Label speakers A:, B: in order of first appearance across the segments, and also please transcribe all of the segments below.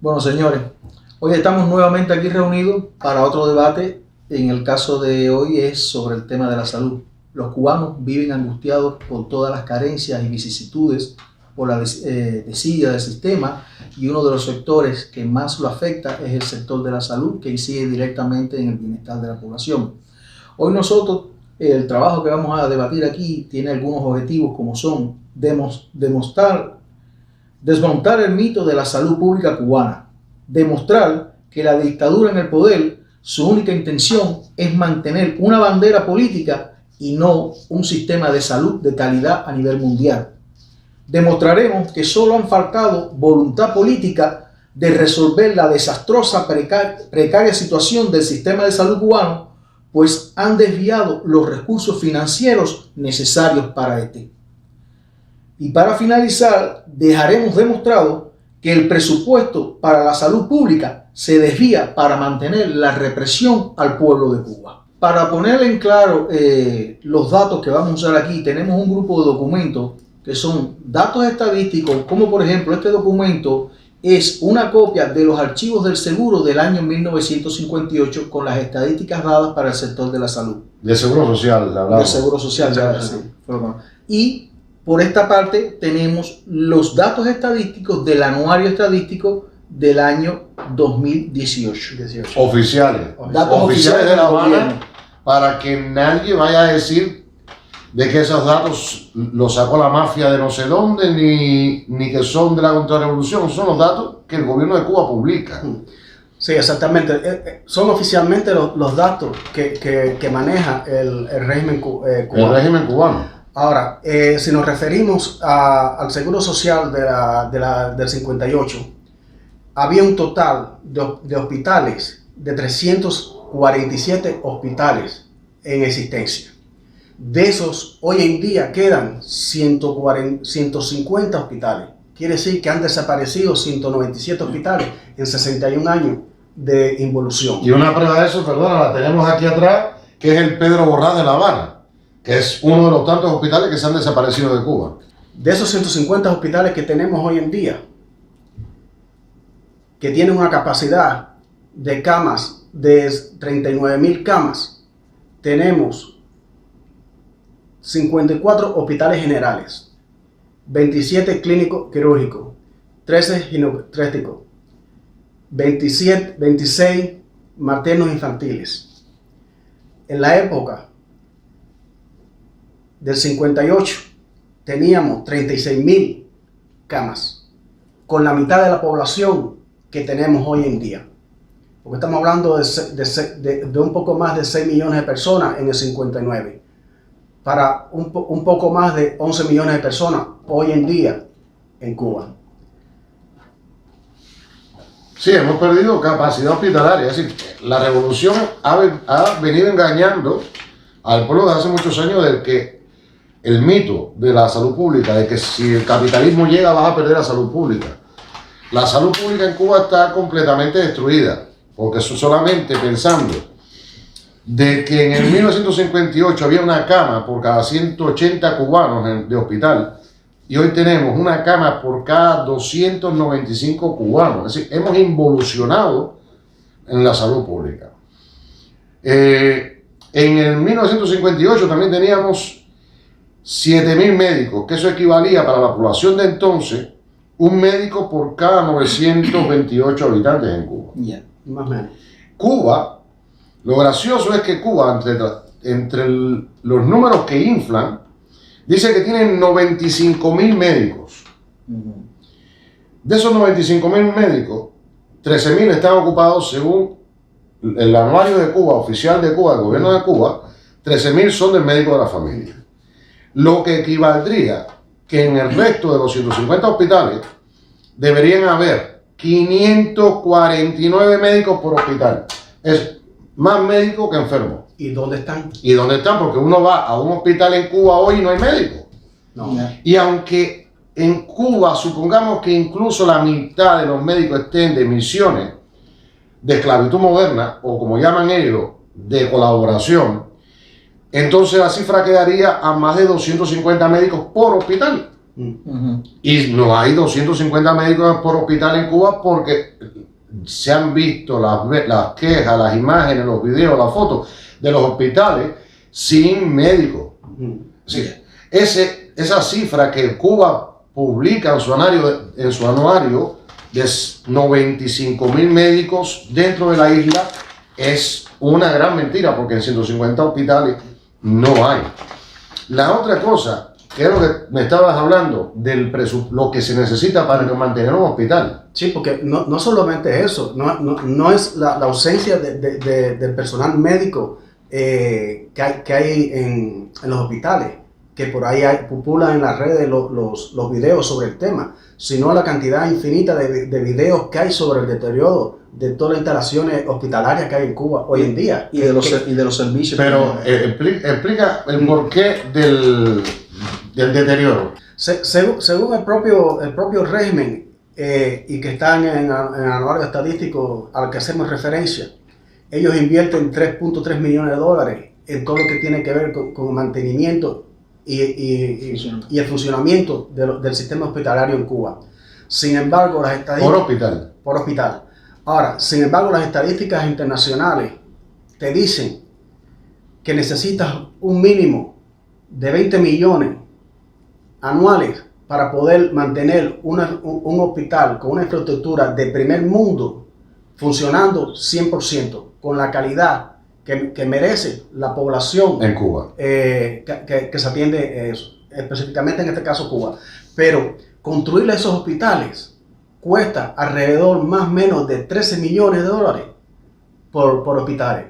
A: Bueno, señores, hoy estamos nuevamente aquí reunidos para otro debate. En el caso de hoy es sobre el tema de la salud. Los cubanos viven angustiados por todas las carencias y vicisitudes, por la desidia del sistema, y uno de los sectores que más lo afecta es el sector de la salud, que incide directamente en el bienestar de la población. Hoy nosotros, el trabajo que vamos a debatir aquí tiene algunos objetivos, como son desmontar el mito de la salud pública cubana, demostrar que la dictadura en el poder, su única intención es mantener una bandera política y no un sistema de salud de calidad a nivel mundial. Demostraremos que solo han faltado voluntad política de resolver la desastrosa, precaria situación del sistema de salud cubano, pues han desviado los recursos financieros necesarios para este. Y para finalizar, dejaremos demostrado que el presupuesto para la salud pública se desvía para mantener la represión al pueblo de Cuba. Para poner en claro los datos que vamos a usar aquí, tenemos un grupo de documentos que son datos estadísticos, como por ejemplo este documento es una copia de los archivos del seguro del año 1958 con las estadísticas dadas para el sector de la salud.
B: Del Seguro Social, hablamos.
A: Del Seguro Social, ya, sí. Y por esta parte tenemos los datos estadísticos del anuario estadístico del año 2018.
B: Oficiales.
A: Datos oficiales
B: de La Habana, para que nadie vaya a decir de que esos datos los sacó la mafia de no sé dónde, ni que son de la contrarrevolución. Son los datos que el gobierno de Cuba publica.
C: Sí, exactamente. Son oficialmente los datos que maneja el régimen cubano.
B: El régimen cubano.
C: Ahora, si nos referimos al Seguro Social del 58, había un total de hospitales, de 347 hospitales en existencia. De esos, hoy en día quedan 150 hospitales. Quiere decir que han desaparecido 197 hospitales en 61 años de involución.
B: Y una prueba de eso, perdona, la tenemos aquí atrás, que es el Pedro Borrás de La Habana, que es uno de los tantos hospitales que se han desaparecido de Cuba.
C: De esos 150 hospitales que tenemos hoy en día, que tienen una capacidad de camas de 39.000 camas, tenemos 54 hospitales generales, 27 clínicos quirúrgicos, 13 ginecósticos, 26 maternos infantiles. En la época del 58 teníamos 36.000 camas, con la mitad de la población que tenemos hoy en día. Porque estamos hablando de un poco más de 6 millones de personas en el 59, para un poco más de 11 millones de personas hoy en día en Cuba.
B: Sí, hemos perdido capacidad hospitalaria. Es decir, la revolución ha venido engañando al pueblo desde hace muchos años del que el mito de la salud pública, de que si el capitalismo llega vas a perder la salud pública. La salud pública en Cuba está completamente destruida, porque solamente pensando de que en el 1958 había una cama por cada 180 cubanos de hospital, y hoy tenemos una cama por cada 295 cubanos. Es decir, hemos involucionado en la salud pública. En el 1958 también teníamos 7.000 médicos, que eso equivalía para la población de entonces un médico por cada 928 habitantes en Cuba.
C: Más o menos.
B: Cuba, lo gracioso es que Cuba, entre los números que inflan, dice que tienen 95.000 médicos. De esos 95.000 médicos, 13.000 están ocupados según el anuario de Cuba, oficial de Cuba, del gobierno de Cuba. 13.000 son del médico de la familia. Lo que equivaldría que en el resto de los 150 hospitales deberían haber 549 médicos por hospital. Es más médicos que enfermos.
C: ¿Y dónde están?
B: ¿Y dónde están? Porque uno va a un hospital en Cuba hoy y no hay médico.
C: No.
B: Y aunque en Cuba supongamos que incluso la mitad de los médicos estén de misiones de esclavitud moderna, o como llaman ellos, de colaboración, entonces la cifra quedaría a más de 250 médicos por hospital. Y no hay 250 médicos por hospital en Cuba porque se han visto las quejas, las imágenes, los videos, las fotos de los hospitales sin médicos. Sí, esa cifra que Cuba publica en su anuario de 95.000 médicos dentro de la isla es una gran mentira porque en 150 hospitales no hay. La otra cosa, que es lo que me estabas hablando, lo que se necesita para mantener un hospital.
C: Sí, porque no solamente eso, no es la ausencia del personal médico que hay en los hospitales, que por ahí populan en las redes los videos sobre el tema, sino la cantidad infinita de videos que hay sobre el deterioro de todas las instalaciones hospitalarias que hay en Cuba hoy en día.
A: Y de los servicios.
B: Pero explica el porqué del deterioro.
C: Según el propio régimen, y que están en el anuario estadístico al que hacemos referencia, ellos invierten 3.3 millones de dólares en todo lo que tiene que ver con el mantenimiento y el funcionamiento del sistema hospitalario en Cuba. Sin embargo, las estadísticas... Por hospital. Ahora, sin embargo, las estadísticas internacionales te dicen que necesitas un mínimo de 20 millones anuales para poder mantener un hospital con una infraestructura de primer mundo funcionando 100%, con la calidad que merece la población
B: en Cuba,
C: que se atiende específicamente en este caso Cuba. Pero construir esos hospitales cuesta alrededor más o menos de 13 millones de dólares por hospitales.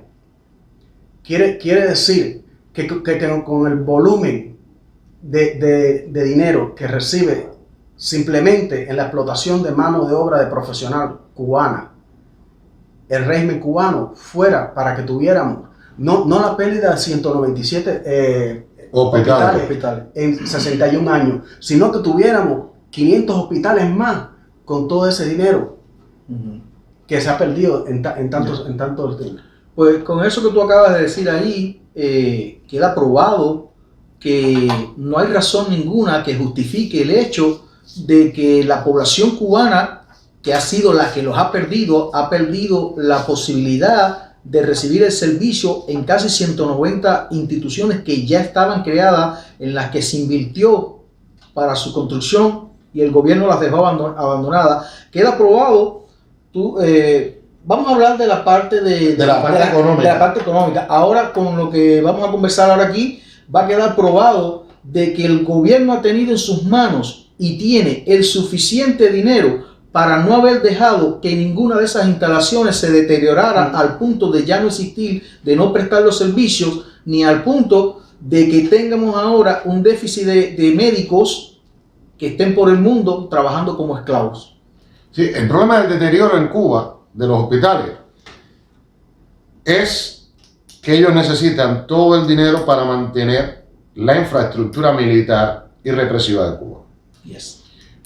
C: Quiere decir que con el volumen de dinero que recibe simplemente en la explotación de mano de obra de profesional cubana, el régimen cubano fuera para que tuviéramos no la pérdida de 197 hospitales en 61 años, sino que tuviéramos 500 hospitales más con todo ese dinero que se ha perdido en tanto tiempo.
A: Pues con eso que tú acabas de decir ahí, queda probado que no hay razón ninguna que justifique el hecho de que la población cubana, que ha sido la que los ha perdido la posibilidad de recibir el servicio en casi 190 instituciones que ya estaban creadas, en las que se invirtió para su construcción y el gobierno las dejó abandonadas. Queda probado. Vamos a hablar de la parte de la parte económica. Ahora, con lo que vamos a conversar ahora aquí, va a quedar probado de que el gobierno ha tenido en sus manos y tiene el suficiente dinero para no haber dejado que ninguna de esas instalaciones se deteriorara al punto de ya no existir, de no prestar los servicios, ni al punto de que tengamos ahora un déficit de médicos que estén por el mundo trabajando como esclavos.
B: Sí, el problema del deterioro en Cuba de los hospitales es que ellos necesitan todo el dinero para mantener la infraestructura militar y represiva de Cuba.
A: Yes.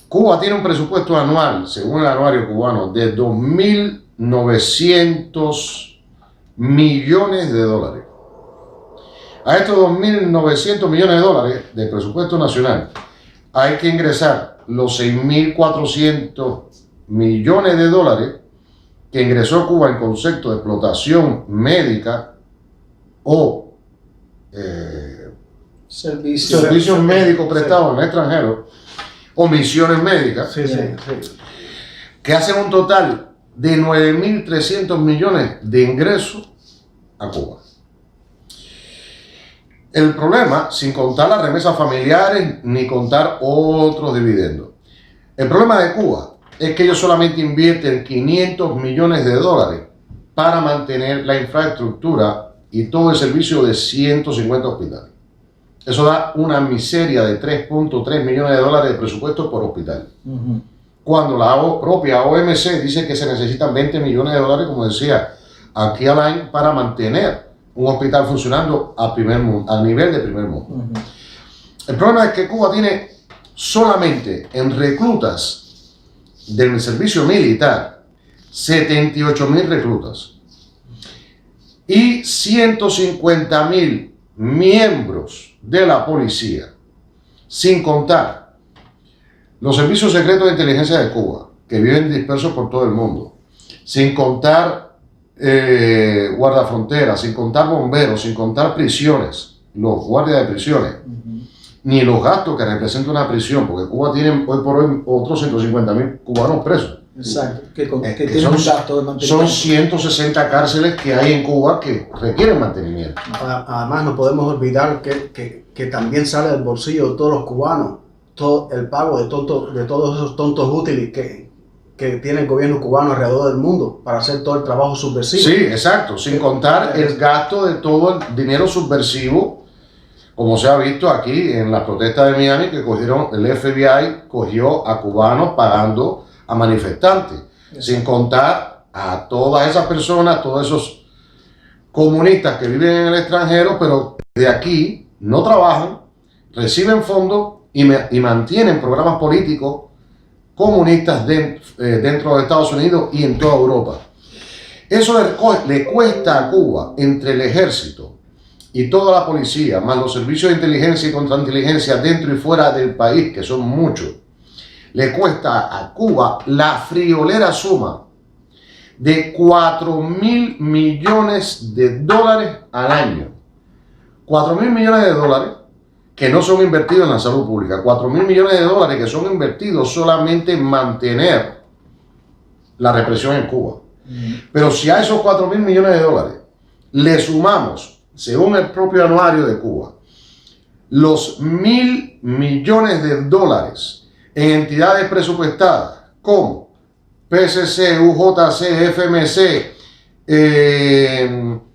B: Cuba tiene un presupuesto anual, según el anuario cubano, de 2.900 millones de dólares. A estos 2.900 millones de dólares de presupuesto nacional hay que ingresar los 6.400 millones de dólares que ingresó Cuba en concepto de explotación médica o servicios médicos prestados en el extranjero o misiones médicas, que hacen un total de 9.300 millones de ingresos a Cuba. El problema, sin contar las remesas familiares ni contar otros dividendos, el problema de Cuba es que ellos solamente invierten 500 millones de dólares para mantener la infraestructura y todo el servicio de 150 hospitales. Eso da una miseria de 3.3 millones de dólares de presupuesto por hospital. Cuando la propia OMC dice que se necesitan 20 millones de dólares, como decía aquí Alain, para mantener un hospital funcionando a nivel de primer mundo. El problema es que Cuba tiene solamente en reclutas del servicio militar 78.000 reclutas y 150.000 miembros de la policía, sin contar Los servicios secretos de inteligencia de Cuba, que viven dispersos por todo el mundo, sin contar guardafronteras, sin contar bomberos, sin contar prisiones, los guardias de prisiones, ni los gastos que representa una prisión, porque Cuba tiene hoy por hoy otros 150.000 cubanos presos.
A: Exacto, que
B: Que
A: tienen un gasto de mantenimiento.
B: son 160 cárceles que hay en Cuba que requieren mantenimiento.
C: Además, no podemos olvidar que también sale del bolsillo de todos los cubanos todo el pago de todos esos tontos útiles que tiene el gobierno cubano alrededor del mundo para hacer todo el trabajo subversivo.
B: Sí, exacto, sin contar el gasto de todo el dinero subversivo, como se ha visto aquí en las protestas de Miami, que cogieron, el FBI cogió a cubanos pagando a manifestantes, sin contar a todas esas personas, todos esos comunistas que viven en el extranjero, pero de aquí no trabajan, reciben fondos y mantienen programas políticos comunistas dentro de Estados Unidos y en toda Europa. Eso le cuesta a Cuba, entre el ejército y toda la policía, más los servicios de inteligencia y contrainteligencia dentro y fuera del país, que son muchos, le cuesta a Cuba la friolera suma de 4.000 millones de dólares al año. 4.000 millones de dólares que no son invertidos en la salud pública. 4.000 millones de dólares que son invertidos solamente en mantener la represión en Cuba. Pero si a esos 4.000 millones de dólares le sumamos, según el propio anuario de Cuba, los 1.000 millones de dólares en entidades presupuestadas como PSC, UJC, FMC,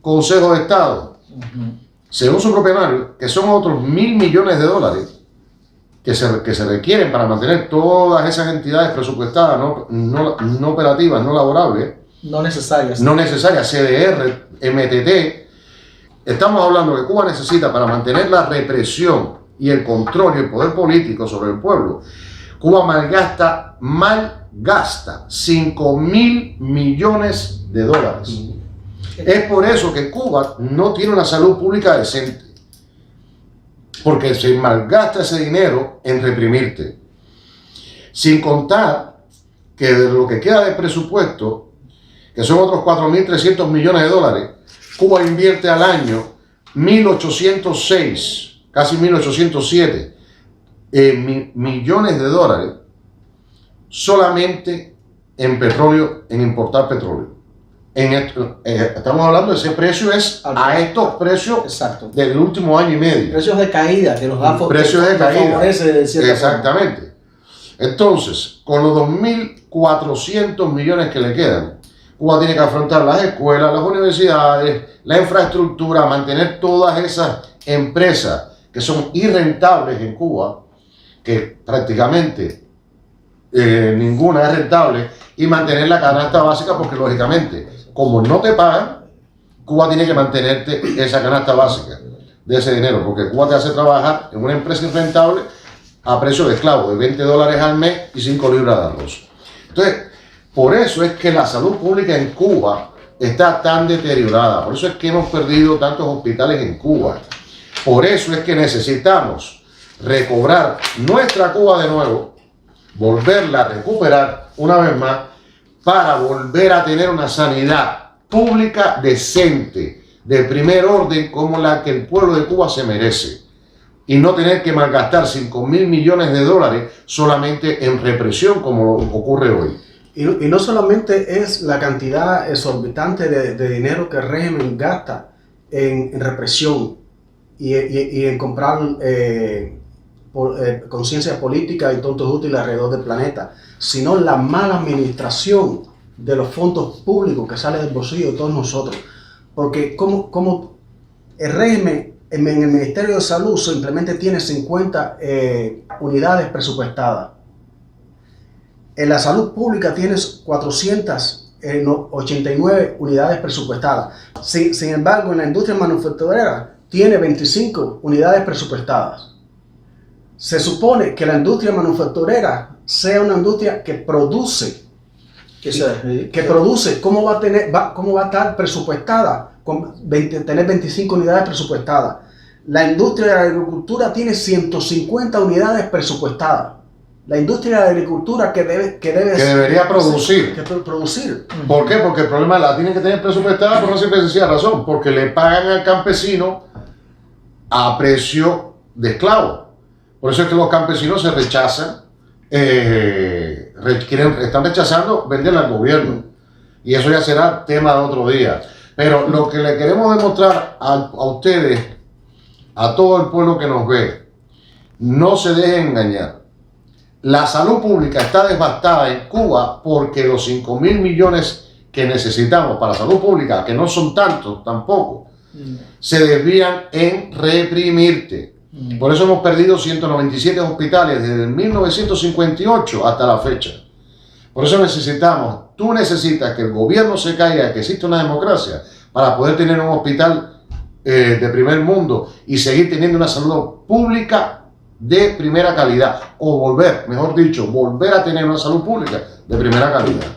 B: Consejo de Estado, según su propio anuario, que son otros 1.000 millones de dólares que se requieren para mantener todas esas entidades presupuestadas, no operativas, no laborables,
A: No necesarias.
B: no necesarias, CDR, MTT. Estamos hablando que Cuba necesita, para mantener la represión y el control y el poder político sobre el pueblo, Cuba malgasta 5.000 millones de dólares. Es por eso que Cuba no tiene una salud pública decente, porque se malgasta ese dinero en reprimirte. Sin contar que de lo que queda de presupuesto, que son otros 4.300 millones de dólares, Cuba invierte al año 1.806, casi 1.807 millones de dólares solamente en petróleo, en importar petróleo. Estamos hablando de ese precio, es a estos precios.
A: Exacto.
B: Del último año y medio.
A: Precios de caída que nos da
B: Precios de caída.
A: favorece de cierta
B: Exactamente. Forma. Entonces, con los 2.400 millones que le quedan, Cuba tiene que afrontar las escuelas, las universidades, la infraestructura, mantener todas esas empresas que son irrentables en Cuba, que prácticamente ninguna es rentable, y mantener la canasta básica, porque lógicamente, como no te pagan, Cuba tiene que mantenerte esa canasta básica de ese dinero, porque Cuba te hace trabajar en una empresa irrentable a precio de esclavo, de 20 dólares al mes y 5 libras de arroz. Entonces, por eso es que la salud pública en Cuba está tan deteriorada, por eso es que hemos perdido tantos hospitales en Cuba, por eso es que necesitamos recobrar nuestra Cuba de nuevo, volverla a recuperar una vez más, para volver a tener una sanidad pública decente, de primer orden, como la que el pueblo de Cuba se merece, y no tener que malgastar 5.000 millones de dólares solamente en represión, como ocurre hoy.
C: Y no solamente es la cantidad exorbitante de dinero que el régimen gasta en represión y en comprar conciencia política y tontos útiles alrededor del planeta, sino la mala administración de los fondos públicos que sale del bolsillo de todos nosotros. Porque como el régimen en el Ministerio de Salud simplemente tiene 50 unidades presupuestadas. En la salud pública tienes 489 unidades presupuestadas. Sin embargo, en la industria manufacturera tiene 25 unidades presupuestadas. Se supone que la industria manufacturera sea una industria que produce. ¿Cómo va a estar presupuestada? Tener 25 unidades presupuestadas. La industria de la agricultura tiene 150 unidades presupuestadas. La industria de la agricultura que
B: debería producir.
C: producir.
B: ¿Por qué? Porque el problema la tienen que tener presupuestada por una simple y sencilla razón, porque le pagan al campesino a precio de esclavo. Por eso es que los campesinos se rechazan, están rechazando venderle al gobierno. Y eso ya será tema de otro día. Pero lo que le queremos demostrar a ustedes, a todo el pueblo que nos ve, no se dejen engañar. La salud pública está devastada en Cuba porque los 5.000 millones que necesitamos para salud pública, que no son tantos tampoco, se desvían en reprimirte. Por eso hemos perdido 197 hospitales desde 1958 hasta la fecha. Por eso tú necesitas que el gobierno se caiga, que exista una democracia, para poder tener un hospital de primer mundo y seguir teniendo una salud pública de primera calidad, o volver a tener una salud pública de primera calidad.